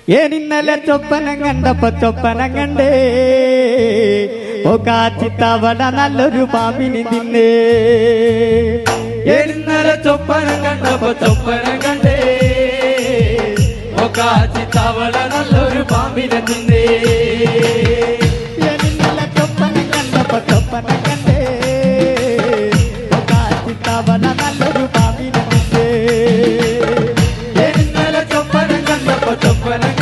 ഏനിന്നലെ ചൊപ്പനം കണ്ടപ്പോ ചൊപ്പനം കണ്ടേ ഓ കാച്ചിത്തവണ നല്ലൊരു പാമ്പിനി തിന്നേ ഏനിന്നലെ ചൊപ്പനം കണ്ടപ്പോ ചൊപ്പനം കണ്ടേ ഓ കാച്ചിത്തവള നല്ലൊരു പാമ്പിനെ തിന്നേ ഏനിന്നലെ ചൊപ്പനം കണ്ടപ്പോ ചൊപ്പനം കണ്ടേ ഓ കാച്ചിത്തവണ നല്ലൊരു പാമ്പിനി തിന്നേ ഏനിന്നലെ ചൊപ്പനം കണ്ടപ്പോ ചൊപ്പനം